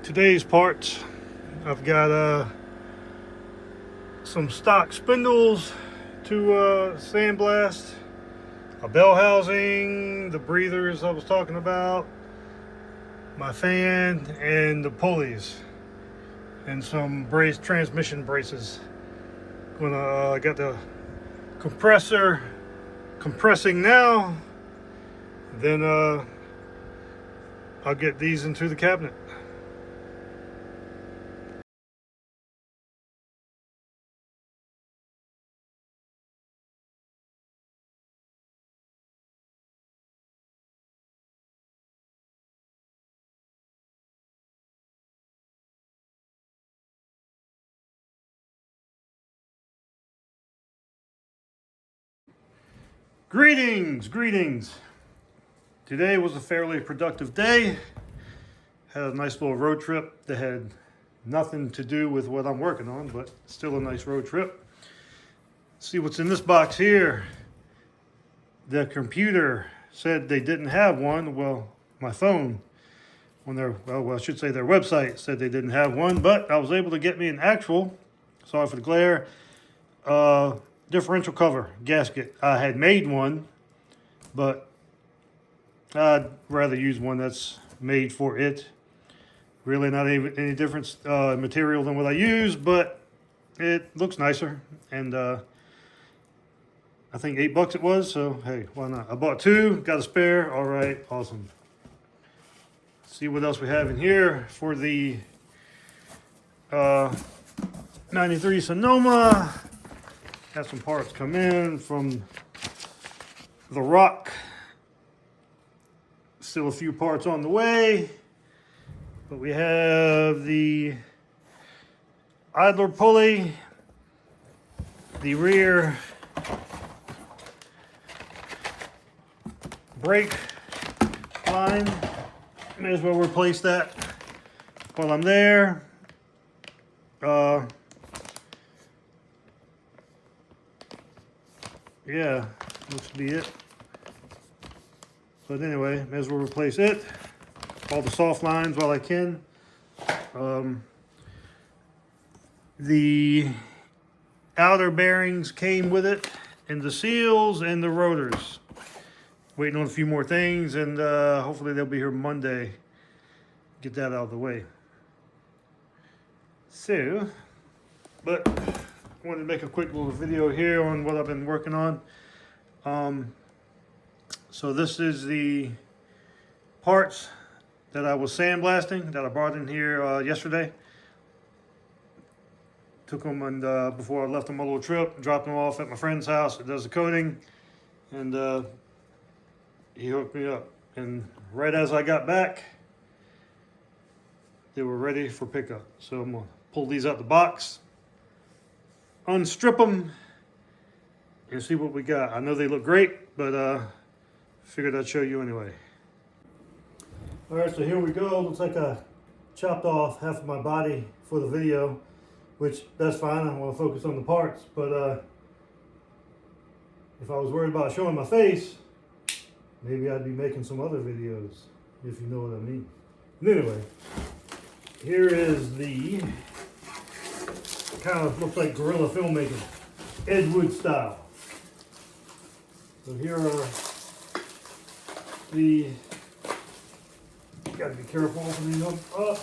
today's parts, I've got some stock spindles to sandblast, a bell housing, the breathers I was talking about, my fan, and the pulleys, and some transmission braces. Got the compressor compressing now. Then I'll get these into the cabinet. Greetings. Today was a fairly productive day. Had a nice little road trip that had nothing to do with what I'm working on, but still a nice road trip. See what's in this box here. The computer said they didn't have one. Well, my phone, I should say their website said they didn't have one, but I was able to get me an actual, sorry for the glare, differential cover gasket. I had made one, but I'd rather use one that's made for it. Really not any different material than what I use, but it looks nicer. And I think $8 it was, so hey, why not? I bought two, got a spare. All right, awesome. See what else we have in here for the 93 Sonoma. Had some parts come in from the Rock. Still a few parts on the way. But we have the idler pulley, the rear brake line. May as well replace that while I'm there. Yeah, looks to be it. But anyway, may as well replace it. All the soft lines while I can. The outer bearings came with it, and the seals and the rotors. Waiting on a few more things, and hopefully they'll be here Monday. Get that out of the way. So, but I wanted to make a quick little video here on what I've been working on. So this is the parts that I was sandblasting that I brought in here yesterday. Took them and before I left on my little trip, dropped them off at my friend's house that does the coating, and he hooked me up. And right as I got back, they were ready for pickup. So I'm gonna pull these out the box, unstrip them, and see what we got. I know they look great, but figured I'd show you anyway. All right, so here we go. Looks like I chopped off half of my body for the video, which that's fine. I want to focus on the parts, but if I was worried about showing my face, maybe I'd be making some other videos, if you know what I mean. But anyway, here is the kind of looks like guerrilla filmmaking, Ed Wood style. So here are gotta be careful opening them up.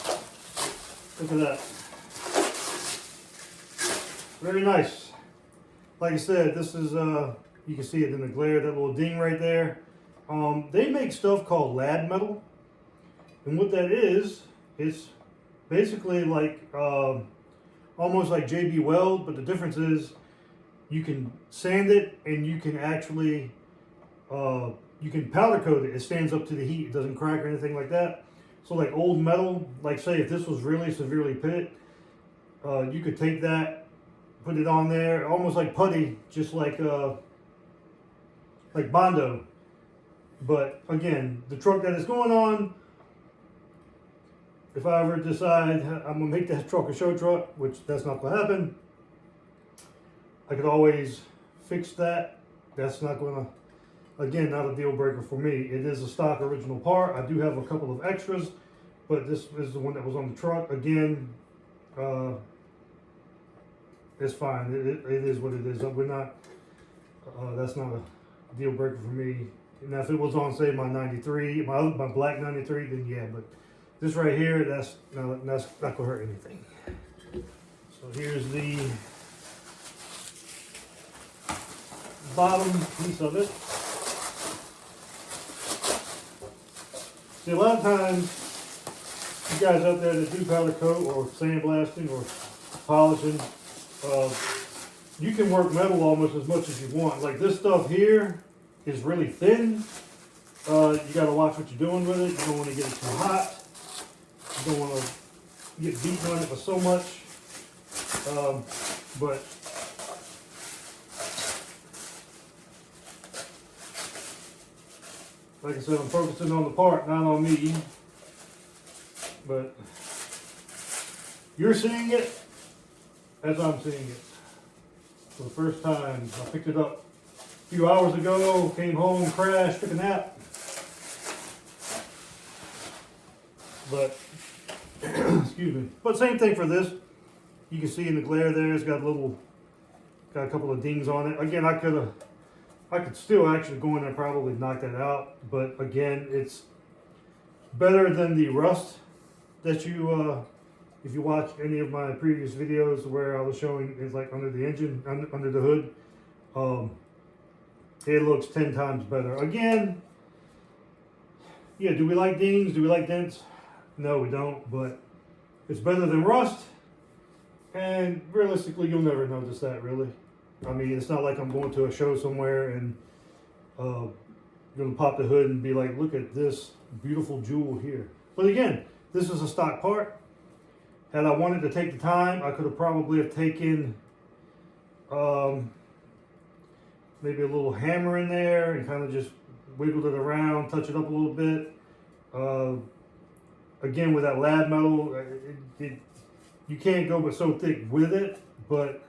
Look at that. Very nice. Like I said, this is, you can see it in the glare, that little ding right there. They make stuff called lad metal. And what that is, it's basically like, almost like JB Weld, but the difference is you can sand it and you can actually, you can powder coat it. It stands up to the heat. It doesn't crack or anything like that. So like old metal, like say if this was really severely pitted, you could take that, put it on there, almost like putty, just like Bondo. But again, the truck that it's going on, if I ever decide I'm gonna make that truck a show truck, which that's not gonna happen, I could always fix that. That's not gonna, again, not a deal breaker for me. It is a stock original part. I do have a couple of extras but this is the one that was on the truck. Again, it's fine. It is what it is. We're not. That's not a deal breaker for me. Now, if it was on, say, my 93, my black 93, then yeah. But this right here, that's not gonna hurt anything. So here's the bottom piece of it. See, a lot of times, you guys out there that do powder coat or sandblasting or polishing, you can work metal almost as much as you want. Like this stuff here is really thin. You got to watch what you're doing with it. You don't want to get it too hot. You don't want to get beaten on it for so much. But like I said, I'm focusing on the part, not on me. But you're seeing it as I'm seeing it. For the first time, I picked it up a few hours ago, came home, crashed, took a nap. But, excuse me. But same thing for this. You can see in the glare there, it's got a couple of dings on it. Again, I could still actually go in there and probably knock that out. But again, it's better than the rust that you, if you watch any of my previous videos where I was showing it's like under the engine, under the hood, it looks 10 times better. Again, yeah, do we like dings? Do we like dents? No, we don't, but it's better than rust. And realistically, you'll never notice that, really. I mean, it's not like I'm going to a show somewhere and going to pop the hood and be like, look at this beautiful jewel here. But again, this is a stock part. Had I wanted to take the time, I could have probably have taken maybe a little hammer in there and kind of just wiggled it around, touch it up a little bit. Again, with that lab metal, you can't go but so thick with it, but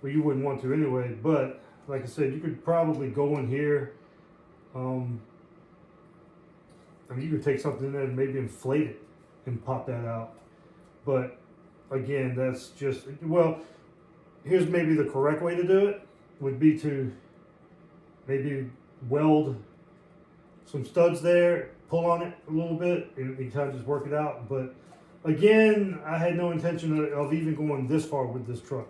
well, you wouldn't want to anyway. But like I said, you could probably go in here. I mean, you could take something in there and maybe inflate it and pop that out. But again, that's just, well, here's maybe the correct way to do it would be to maybe weld some studs there, pull on it a little bit, and you kind of just work it out. But again, I had no intention of even going this far with this truck.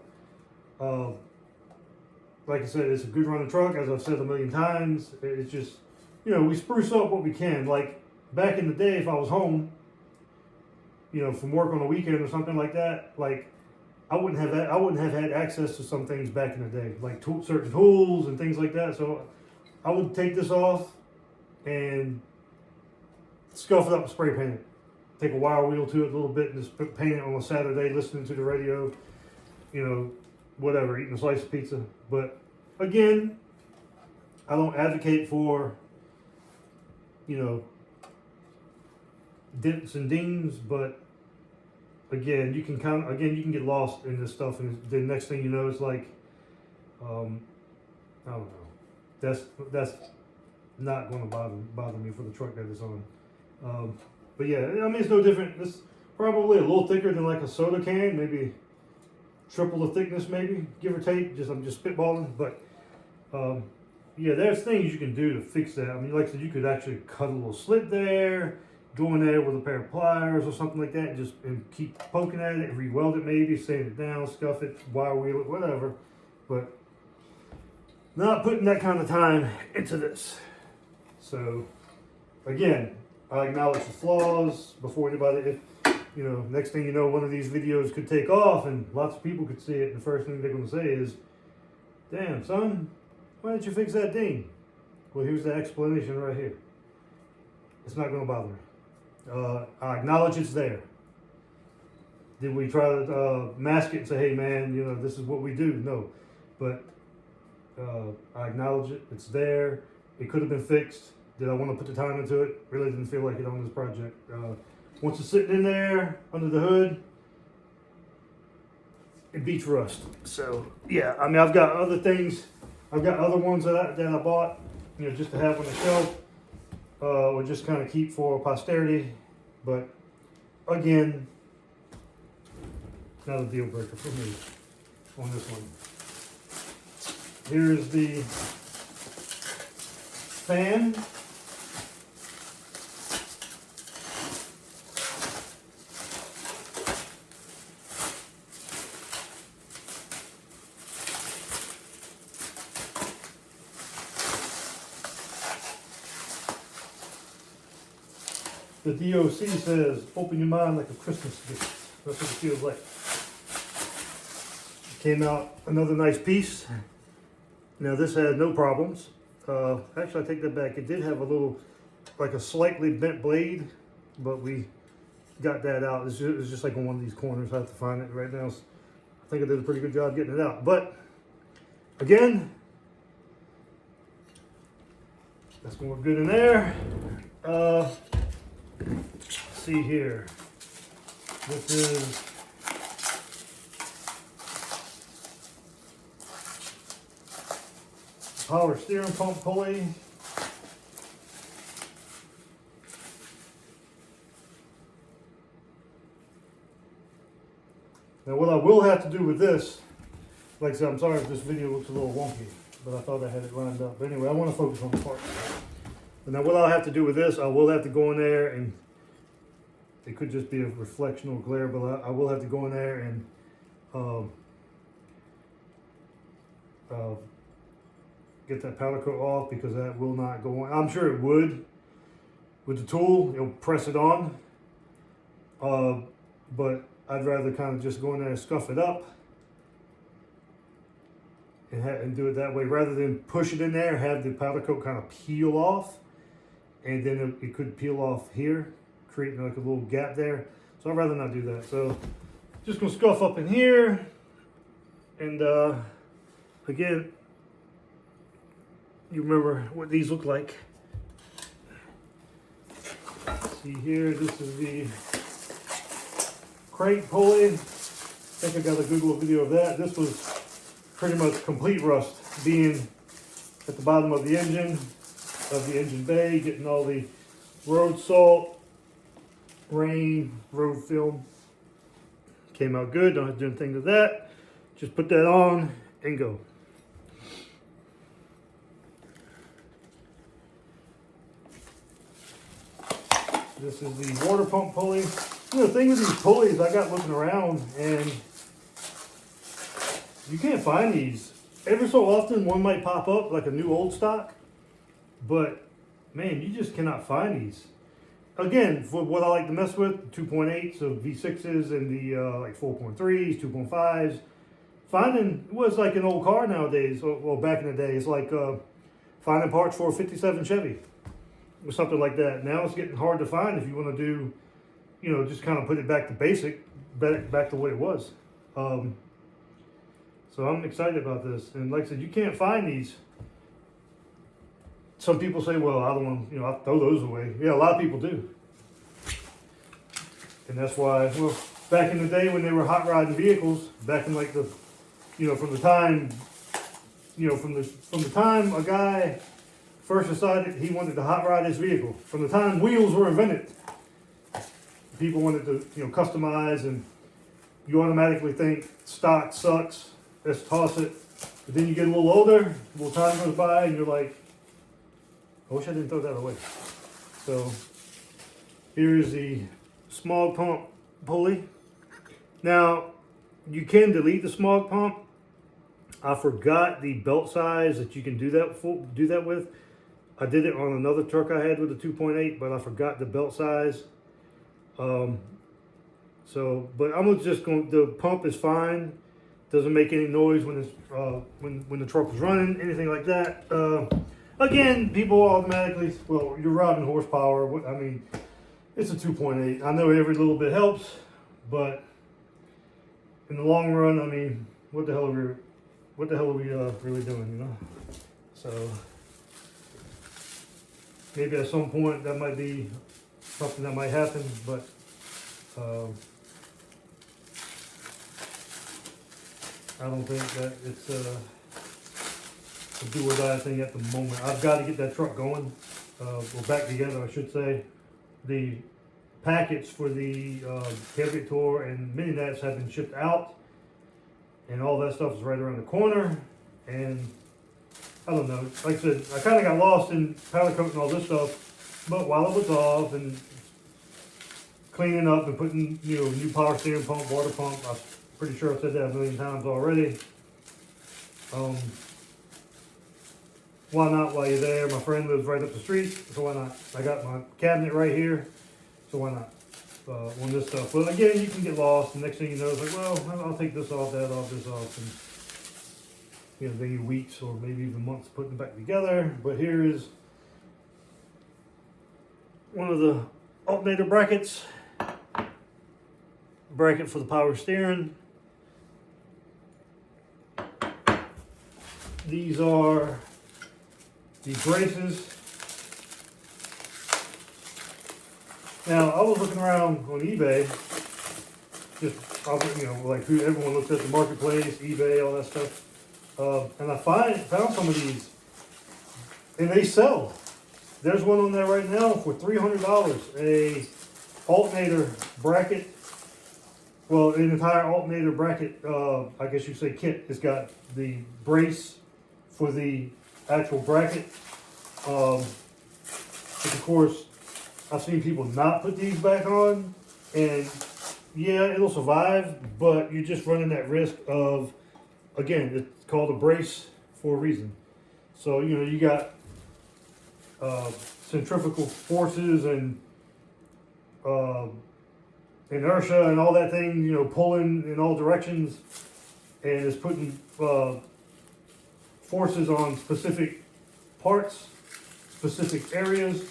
Like I said, it's a good running truck, as I've said a million times. It's just, you know, we spruce up what we can. Like back in the day, if I was home, you know, from work on a weekend or something like that, like I wouldn't have had access to some things back in the day, like certain tools and things like that. So I would take this off and scuff it up and spray paint it. Take a wire wheel to it a little bit and just paint it on a Saturday, listening to the radio, you know, whatever, eating a slice of pizza. But again, I don't advocate for, you know, dents and dings, but again, you can get lost in this stuff, and the next thing you know, it's like, I don't know. That's not going to bother me for the truck that it's on. But yeah, I mean, it's no different. It's probably a little thicker than like a soda can, maybe triple the thickness, maybe, give or take. I'm just spitballing, but yeah, there's things you can do to fix that. I mean, like I said, you could actually cut a little slit there, go in there with a pair of pliers or something like that, and keep poking at it, and re-weld it maybe, sand it down, scuff it, wire wheel it, whatever. But not putting that kind of time into this. So again, I acknowledge the flaws before anybody, you know, next thing you know, one of these videos could take off and lots of people could see it, and the first thing they're going to say is, damn, son, why didn't you fix that ding? Well, here's the explanation right here. It's not going to bother me. I acknowledge it's there. Did we try to mask it and say, hey man, you know, this is what we do? No. But I acknowledge it. It's there. It could have been fixed. Did I want to put the time into it? Really didn't feel like it on this project. Once it's sitting in there under the hood, it beats rust. So yeah, I mean, I've got other things. I've got other ones that I bought, you know, just to have on the shelf, or just kind of keep for posterity. But again, not a deal breaker for me on this one. Here's the fan. The DOC says, open your mind like a Christmas gift. That's what it feels like. Came out another nice piece. Now this had no problems. Actually, I take that back. It did have a little, like a slightly bent blade, but we got that out. It's just like on one of these corners. I have to find it right now. I think I did a pretty good job getting it out. But again, that's going to look good in there. See here. This is power steering pump pulley. Now what I will have to do with this, like I said, I'm sorry if this video looks a little wonky, but I thought I had it lined up. But anyway, I want to focus on the parts. But now what I'll have to do with this, I will have to go in there, and it could just be a reflection or glare, but I will have to go in there and get that powder coat off, because that will not go on. I'm sure it would. With the tool, it'll press it on. But I'd rather kind of just go in there and scuff it up and do it that way, rather than push it in there, have the powder coat kind of peel off, and then it could peel off here, creating like a little gap there. So I'd rather not do that. So just gonna scuff up in here, and again, you remember what these look like. See here, this is the crank pulley. I think I got a good little video of that. This was pretty much complete rust, being at the bottom of the engine bay, getting all the road salt, rain, road film. Came out good, don't have to do anything to that. Just put that on and go. This is the water pump pulley. You know, the thing with these pulleys, I got looking around, and you can't find these. Every so often, one might pop up, like a new old stock. But, man, you just cannot find these. Again, for what I like to mess with, 2.8s of V6s and the like 4.3s, 2.5s. Finding was like an old car nowadays. Well, back in the day, it's like finding parts for a 57 Chevy or something like that. Now it's getting hard to find if you want to do, you know, just kind of put it back to basic, back to what it was. So I'm excited about this. And like I said, you can't find these. Some people say, well, I don't want, you know, I'll throw those away. Yeah, a lot of people do. And that's why, well, back in the day when they were hot rodding vehicles, back in like the, you know, from the time a guy first decided he wanted to hot rod his vehicle, from the time wheels were invented, people wanted to, you know, customize, and you automatically think stock sucks, let's toss it. But then you get a little older, a little time goes by, and you're like, I wish I didn't throw that away. So here's the smog pump pulley. Now, you can delete the smog pump. I forgot the belt size that you can do that with. I did it on another truck I had with a 2.8, but I forgot the belt size. But I'm just going. The pump is fine. Doesn't make any noise when it's when the truck is running, anything like that. Again, people automatically, well, you're robbing horsepower. I mean, it's a 2.8. I know every little bit helps, but in the long run, I mean, what the hell are we really doing, you know? So maybe at some point that might be something that might happen, but I don't think that it's a do or die thing at the moment. I've got to get that truck going, or back together, I should say. The packets for the tailgate tour and mini nets have been shipped out, and all that stuff is right around the corner. And I don't know, like I said, I kind of got lost in powder coat and all this stuff, but while it was off and cleaning up and putting, you know, new power steering pump, water pump, I'm pretty sure I've said that a million times already. Why not while you're there? My friend lives right up the street, so why not? I got my cabinet right here, so why not? On this stuff. But again, you can get lost, and next thing you know, it's like, well, I'll take this off, that off, this off, and you know, they need weeks or maybe even months putting it back together. But here is one of the alternator brackets. Bracket for the power steering. These are the braces. Now, I was looking around on eBay, just, you know, like who everyone looks at the marketplace, eBay, all that stuff. And I found some of these, and they sell. There's one on there right now for $300, a alternator bracket. Well, an entire alternator bracket, I guess you say kit. It's got the brace for the actual bracket. But of course, I've seen people not put these back on, and yeah, it'll survive, but you're just running that risk of, again, it's called a brace for a reason. So, you know, you got centrifugal forces and inertia and all that thing, you know, pulling in all directions, and it's putting forces on specific parts, specific areas,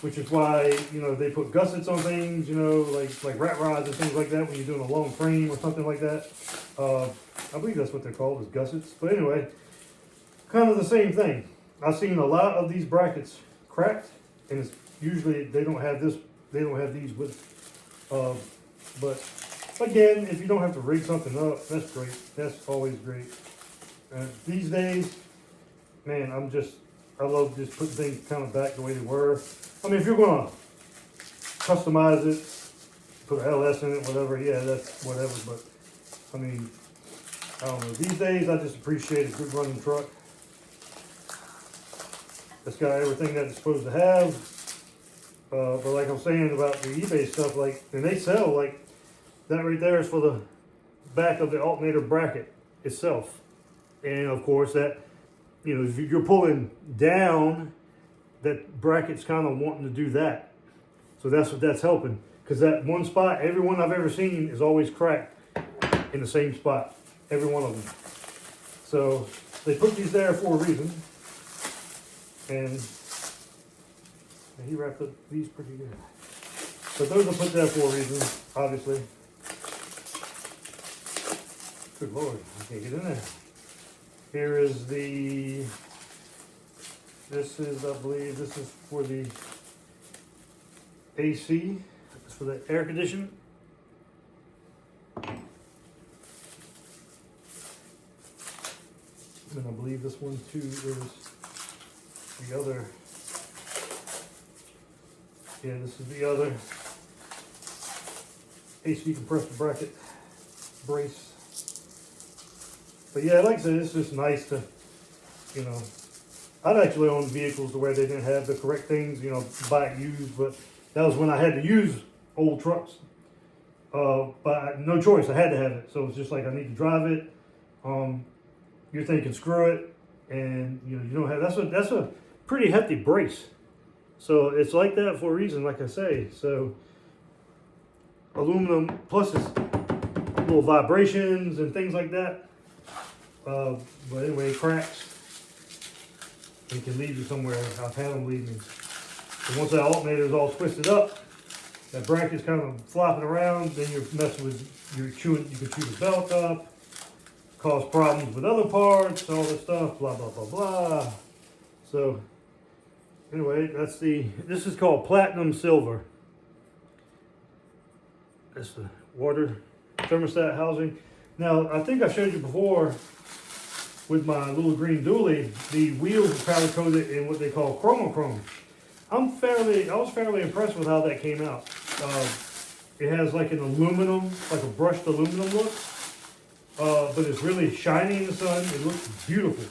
which is why, you know, they put gussets on things, you know, like rat rods and things like that when you're doing a long frame or something like that. I believe that's what they're called, is gussets. But anyway, kind of the same thing. I've seen a lot of these brackets cracked, and it's usually they don't have these with. But again, if you don't have to rig something up, that's great. That's always great. These days, man, I love just putting things kind of back the way they were. I mean, if you're gonna customize it, put an LS in it, whatever, yeah, that's whatever. But I mean, I don't know. These days, I just appreciate a good running truck that's got everything that it's supposed to have. But like I'm saying about the eBay stuff, like, and they sell, like, that right there is for the back of the alternator bracket itself. And of course that, you know, if you're pulling down, that bracket's kind of wanting to do that. So that's what that's helping. Because that one spot, every one I've ever seen is always cracked in the same spot. Every one of them. So they put these there for a reason. And he wrapped up these pretty good. But those are put there for a reason, obviously. Good Lord, I can't get in there. Here is I believe this is for the AC. It's for the air conditioning. And I believe this one too is the other. Yeah, this is the other AC compressor bracket brace. But yeah, like I said, it's just nice to, you know, I'd actually owned vehicles to where they didn't have the correct things, you know, buy it used, but that was when I had to use old trucks. But no choice, I had to have it. So it's just like, I need to drive it. You're thinking, screw it. And you know, you don't have, that's a pretty hefty brace. So it's like that for a reason, like I say. So aluminum, plus it's little vibrations and things like that. But anyway, it cracks. It can leave you somewhere. I've had them leave me. And once that alternator is all twisted up, that bracket's kind of flopping around, then you're messing with, you can chew the belt up, cause problems with other parts, all this stuff, blah, blah, blah, blah. So anyway, this is called platinum silver. That's the water thermostat housing. Now, I think I showed you before with my little green dually, the wheels are powder coated in what they call chromochrome. I was fairly impressed with how that came out. It has like an aluminum, like a brushed aluminum look, but it's really shiny in the sun. It looks beautiful.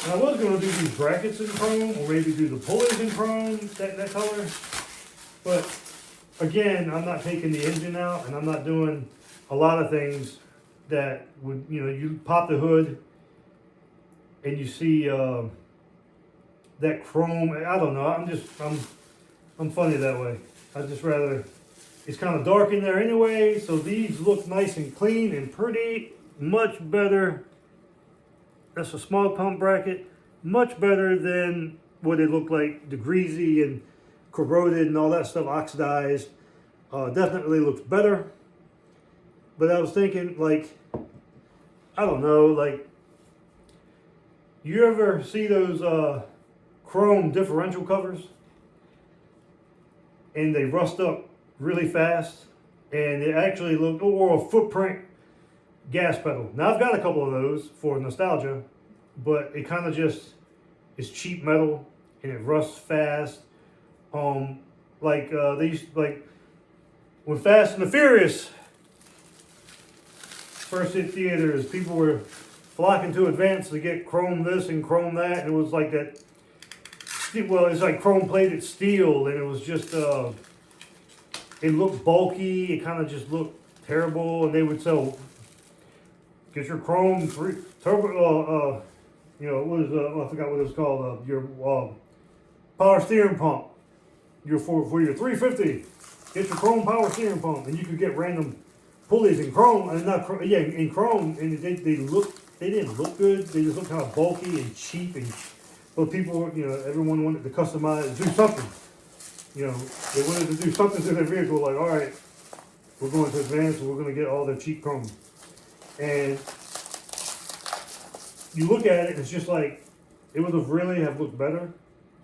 And I was going to do these brackets in chrome, or maybe do the pulleys in chrome, that color. But again, I'm not taking the engine out, and I'm not doing a lot of things that would, you pop the hood and you see that chrome. I don't know. I'm funny that way. I just rather, it's kind of dark in there anyway, so these look nice and clean and pretty, much better. That's a small pump bracket, much better than what it looked like, the greasy and corroded and all that stuff, oxidized. Definitely looks better. But I was thinking, like, I don't know, like, you ever see those chrome differential covers? And they rust up really fast, and they actually look, or a footprint gas pedal. Now I've got a couple of those for nostalgia, but it kind of just is cheap metal and it rusts fast. They used, like when Fast and the Furious first hit theaters, people were flocking to Advance to get chrome this and chrome that, and it was like that. Well, it's like chrome plated steel, and it was just it looked bulky. It kind of just looked terrible, and they would sell, get your chrome turbo. What is I forgot what it was called. Your power steering pump. For your 350, get your chrome power steering pump, and you could get random pulleys in chrome, and in chrome, and they didn't look good. They just looked kind of bulky and cheap, and but people, everyone wanted to customize, do something. They wanted to do something to their vehicle. Like, all right, we're going to Advance, and we're going to get all their cheap chrome. And you look at it, it's just like it would have really have looked better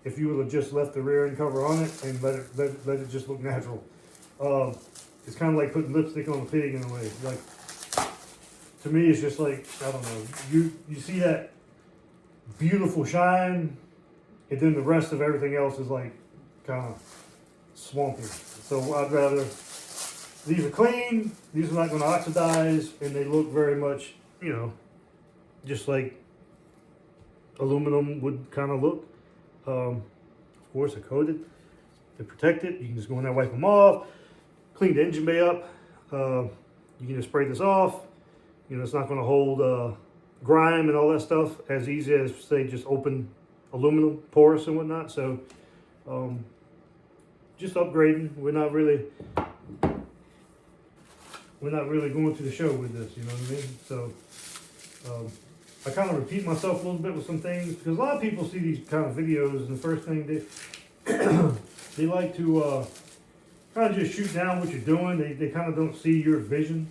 if you would have just left the rear end cover on it and let it just look natural. It's kind of like putting lipstick on a pig in a way. Like, to me, it's just like, I don't know. You see that beautiful shine, and then the rest of everything else is like kind of swampy. So I'd rather, these are clean, these are not going to oxidize, and they look very much, just like aluminum would kind of look. Of course, they're coated, they're protected. You can just go in there, wipe them off, clean the engine bay up. You can just spray this off. It's not going to hold grime and all that stuff as easy as, say, just open aluminum, porous and whatnot. So just upgrading. We're not really going to the show with this, you know what I mean? So I kind of repeat myself a little bit with some things, because a lot of people see these kind of videos, and the first thing they like to kind of just shoot down what you're doing. They kind of don't see your vision.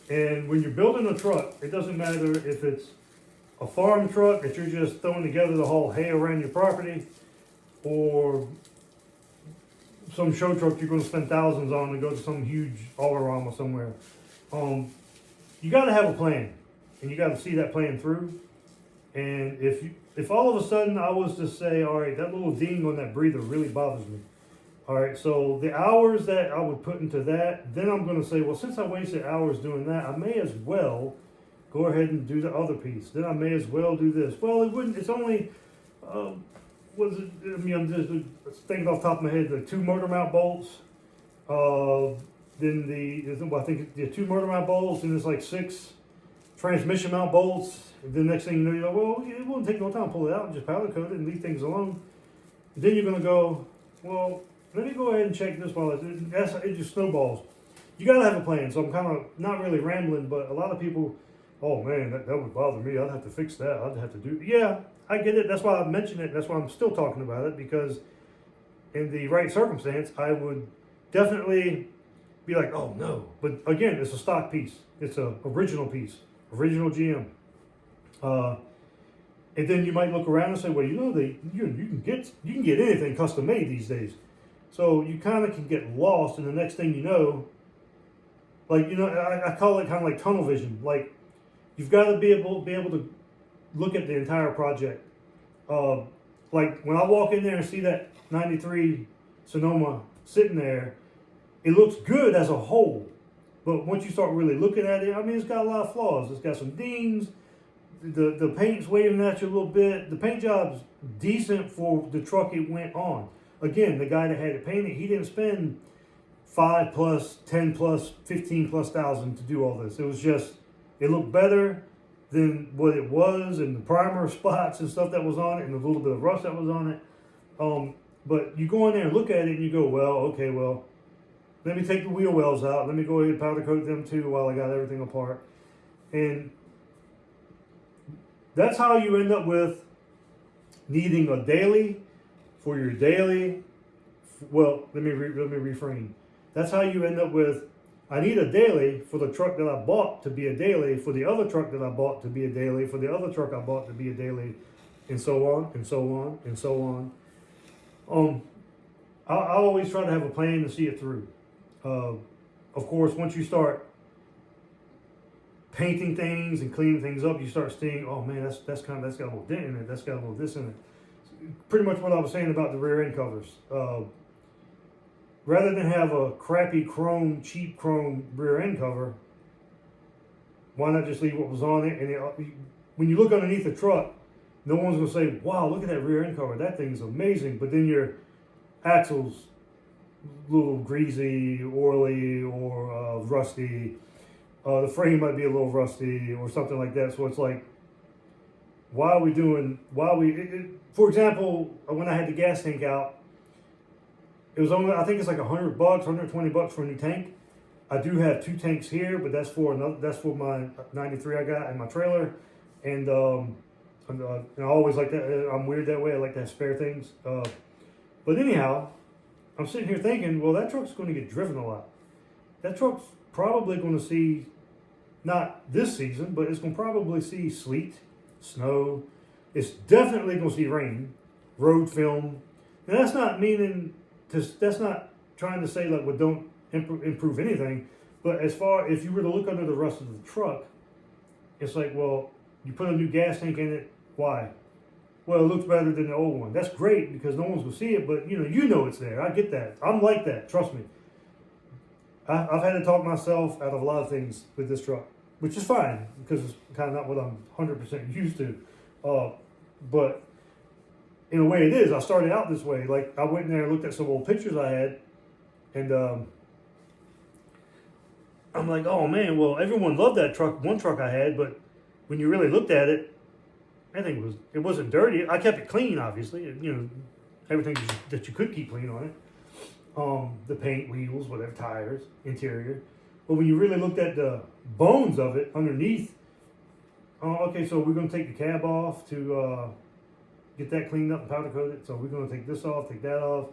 And when you're building a truck, it doesn't matter if it's a farm truck that you're just throwing together to haul hay around your property, or some show truck you're going to spend thousands on to go to some huge Autorama somewhere. You got to have a plan, and you got to see that plan through. And if all of a sudden I was to say, all right, that little ding on that breather really bothers me. All right, so the hours that I would put into that, then I'm going to say, well, since I wasted hours doing that, I may as well go ahead and do the other piece. Then I may as well do this. Well, it wouldn't. It's only, I'm just thinking off the top of my head, the 2 motor mount bolts. Then I think the 2 motor mount bolts, and it's like 6 transmission mount bolts. And then next thing you know, you're like, well, it won't take no time to pull it out and just powder coat it and leave things alone. And then you're going to go, well, let me go ahead and check this while it just snowballs. You got to have a plan. So I'm kind of not really rambling, but a lot of people, oh man, that would bother me. I'd have to fix that. I'd have to do. Yeah, I get it. That's why I mentioned it. That's why I'm still talking about it, because in the right circumstance, I would definitely be like, oh no. But again, it's a stock piece. It's a original piece, original GM. And then you might look around and say, well, you can get anything custom made these days. So you kind of can get lost, and the next thing you know, like, I call it kind of like tunnel vision. Like, you've got to be able to look at the entire project. Like when I walk in there and see that 93 Sonoma sitting there, it looks good as a whole. But once you start really looking at it, I mean, it's got a lot of flaws. It's got some dings. The paint's waving at you a little bit. The paint job's decent for the truck it went on. Again, the guy that had it painted, he didn't spend 5 plus, 10 plus, 15 plus thousand to do all this. It was just, it looked better than what it was, and the primer spots and stuff that was on it, and a little bit of rust that was on it. But you go in there and look at it, and you go, well, okay, well, let me take the wheel wells out. Let me go ahead and powder coat them too while I got everything apart. And that's how you end up with needing a daily for your daily. Well, let me reframe. That's how you end up with, I need a daily for the truck that I bought to be a daily, for the other truck that I bought to be a daily, for the other truck I bought to be a daily, and so on, and so on, and so on. I always try to have a plan to see it through. Of course, once you start painting things and cleaning things up, you start seeing, oh man, that's got a little dent in it, that's got a little this in it. Pretty much what I was saying about the rear end covers. Rather than have a crappy chrome, cheap chrome rear end cover, why not just leave what was on it? And when you look underneath the truck, no one's going to say, wow, look at that rear end cover. That thing's amazing. But then your axle's a little greasy, oily, or rusty. The frame might be a little rusty or something like that. So it's like, for example, when I had the gas tank out, it was only, I think it's like $100, $120 for a new tank. I do have 2 tanks here, but that's for my 93 I got in my trailer. And I always like that. I'm weird that way. I like to have spare things. But anyhow, I'm sitting here thinking, well, that truck's going to get driven a lot. That truck's probably going to see, not this season, but it's going to probably see sleet, snow. It's definitely going to see rain, road film. And that's not trying to say like, well, don't improve anything. But as far, if you were to look under the rust of the truck, it's like, well, you put a new gas tank in it. Why? Well, it looks better than the old one. That's great because no one's going to see it, but you know it's there. I get that. I'm like that. Trust me. I've had to talk myself out of a lot of things with this truck, which is fine because it's kind of not what I'm 100% used to. But in a way it is. I started out this way. Like I went in there and looked at some old pictures I had, and I'm like, oh man, well everyone loved that truck, one truck I had, but when you really looked at it, it wasn't dirty. I kept it clean, obviously. Everything that you could keep clean on it. The paint, wheels, whatever, tires, interior. But when you really looked at the bones of it underneath, okay, so we're going to take the cab off to get that cleaned up and powder coated. So we're going to take this off, take that off.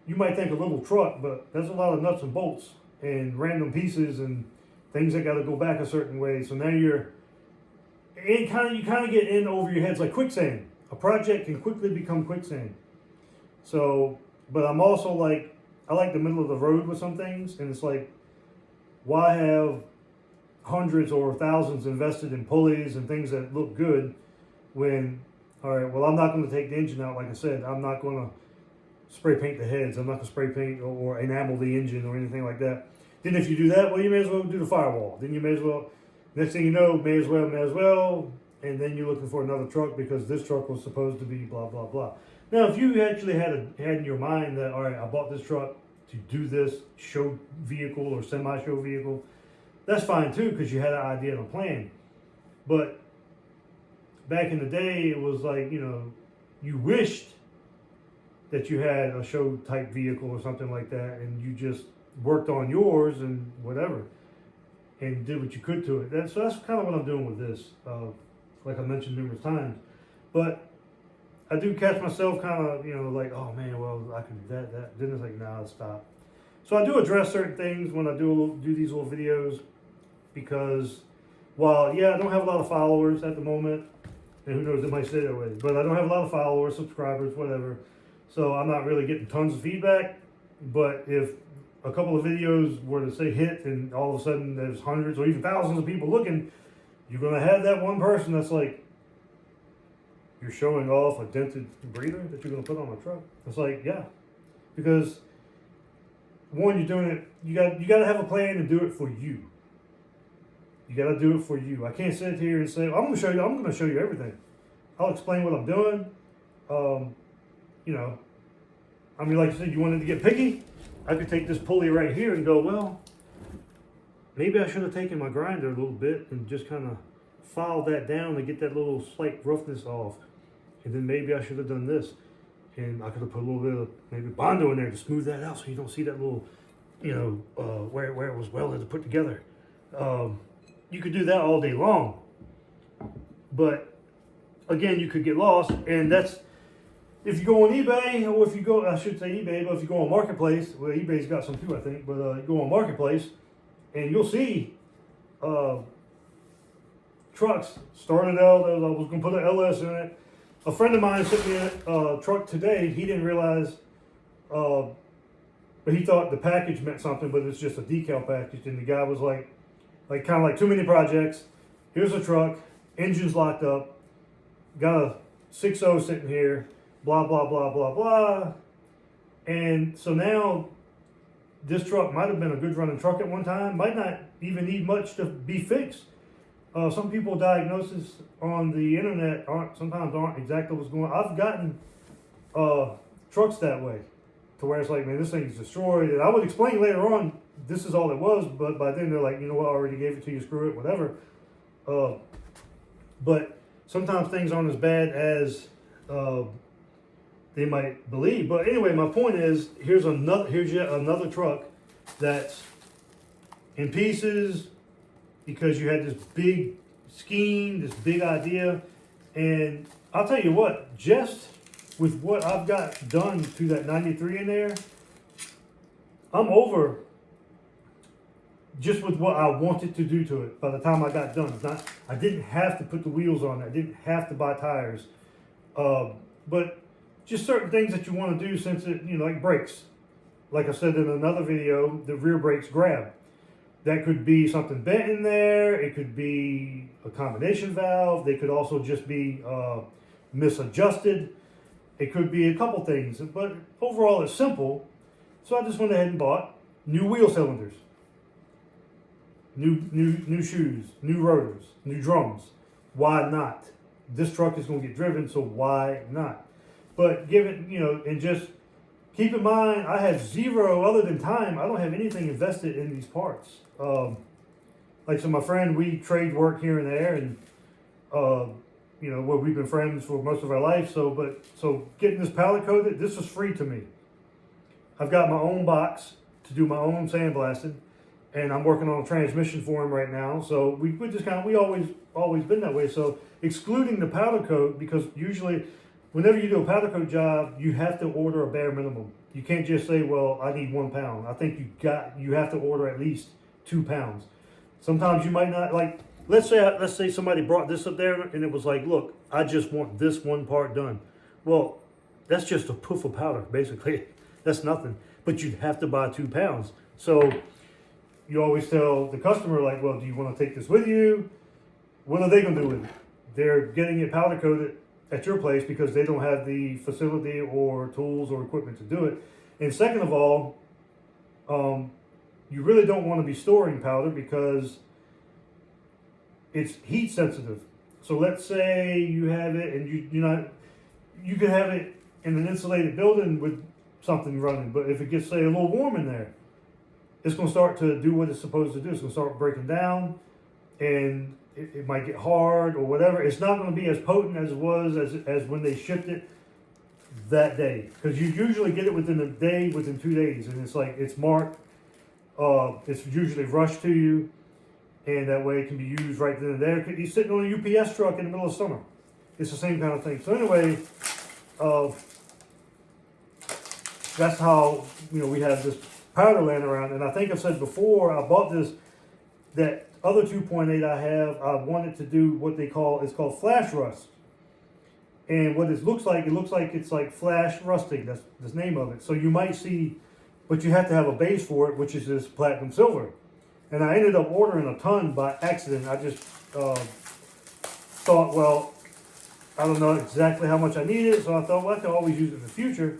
You might think a little truck, but there's a lot of nuts and bolts and random pieces and things that got to go back a certain way. So now you kind of get in over your heads like quicksand. A project can quickly become quicksand. So, but I'm also like, I like the middle of the road with some things, and it's like, why have hundreds or thousands invested in pulleys and things that look good when, all right, well, I'm not going to take the engine out, like I said. I'm not going to spray paint the heads. I'm not going to spray paint or enamel the engine or anything like that. Then if you do that, well, you may as well do the firewall. Then you may as well, next thing you know, may as well, and then you're looking for another truck because this truck was supposed to be blah, blah, blah. Now, if you actually had in your mind that, all right, I bought this truck to do this show vehicle or semi-show vehicle, that's fine too because you had an idea and a plan. But back in the day, it was like, you wished that you had a show type vehicle or something like that, and you just worked on yours and whatever and did what you could to it. So that's kind of what I'm doing with this, like I mentioned numerous times. But I do catch myself kind of, like, oh man, well, I can do that. Then it's like, nah, stop. So I do address certain things when I do these little videos because while, yeah, I don't have a lot of followers at the moment, and who knows, it might stay that way, but I don't have a lot of followers, subscribers, whatever. So I'm not really getting tons of feedback. But if a couple of videos were to say hit and all of a sudden there's hundreds or even thousands of people looking, you're going to have that one person that's like, you're showing off a dented breather that you're going to put on a truck. It's like, yeah, because one, you're doing it. You got to have a plan and do it for you. You got to do it for you. I can't sit here and say, I'm going to show you. I'm going to show you everything. I'll explain what I'm doing. You know, I mean, like I said, you wanted to get picky. I could take this pulley right here and go, well, maybe I should have taken my grinder a little bit and just kind of filed that down to get that little slight roughness off. And then maybe I should have done this. And I could have put a little bit of maybe Bondo in there to smooth that out so you don't see that little, you know, where it was welded to put together. You could do that all day long. But again, you could get lost. And that's, if you go on eBay, or if you go, I should say eBay, but if you go on Marketplace, well, eBay's got some too, I think, but you go on Marketplace, and you'll see trucks started out, I was going to put an LS in it. A friend of mine sent me a truck today. He didn't realize, but he thought the package meant something, but it's just a decal package. And the guy was like kind of like too many projects. Here's a truck, engine's locked up, got a 6.0 sitting here, blah, blah, blah, blah, blah. And so now this truck might have been a good running truck at one time, might not even need much to be fixed. Some people diagnoses on the internet sometimes aren't exactly what's going on. I've gotten trucks that way, to where it's like, man, this thing's destroyed. And I would explain later on, this is all it was, but by then they're like, you know what, I already gave it to you, screw it, whatever. But sometimes things aren't as bad as they might believe. But anyway, my point is, here's yet another truck that's in pieces, because you had this big scheme, this big idea. And I'll tell you what, just with what I've got done to that 93 in there, I'm over just with what I wanted to do to it by the time I got done. I didn't have to put the wheels on it. I didn't have to buy tires. But just certain things that you want to do, since it, you know, like brakes. Like I said in another video, the rear brakes grab. That could be something bent in there. It could be a combination valve. They could also just be misadjusted. It could be a couple things, but overall it's simple. So I just went ahead and bought new wheel cylinders, new shoes, new rotors, new drums. Why not? This truck is going to get driven, so why not? But give it, you know, and just keep in mind, I have zero, other than time, I don't have anything invested in these parts. Like, so my friend, we trade work here and there, and, you know, well, we've been friends for most of our life. So getting this pallet coated, this was free to me. I've got my own box to do my own sandblasting, and I'm working on a transmission for him right now. So we just kind of, we always been that way. So excluding the powder coat, because usually whenever you do a powder coat job, you have to order a bare minimum. You can't just say, well, I need 1 pound. I think you have to order at least 2 pounds. Sometimes you might not, like, let's say somebody brought this up there and it was like, look, I just want this one part done. Well, that's just a poof of powder, basically. That's nothing. But you'd have to buy 2 pounds. So you always tell the customer, like, well, do you want to take this with you? What are they going to do with it? They're getting it powder coated at your place because they don't have the facility or tools or equipment to do it. And second of all, you really don't want to be storing powder because it's heat sensitive. So let's say you have it and you could have it in an insulated building with something running, but if it gets, say, a little warm in there, it's going to start to do what it's supposed to do. It's going to start breaking down, and it might get hard or whatever. It's not going to be as potent as it was as when they shipped it that day, because you usually get it within a day, within 2 days, and it's like, it's marked, it's usually rushed to you, and that way it can be used right then and there. You're sitting on a UPS truck in the middle of summer. It's the same kind of thing. So anyway, that's how, we have this powder laying around. And I think I've said before, I bought that other 2.8 I have, I wanted to do what it's called flash rust. And what it looks like it's like flash rusting. That's the name of it. So you might see, but you have to have a base for it, which is this platinum silver. And I ended up ordering a ton by accident. I just thought, well, I don't know exactly how much I needed, so I thought, well, I can always use it in the future.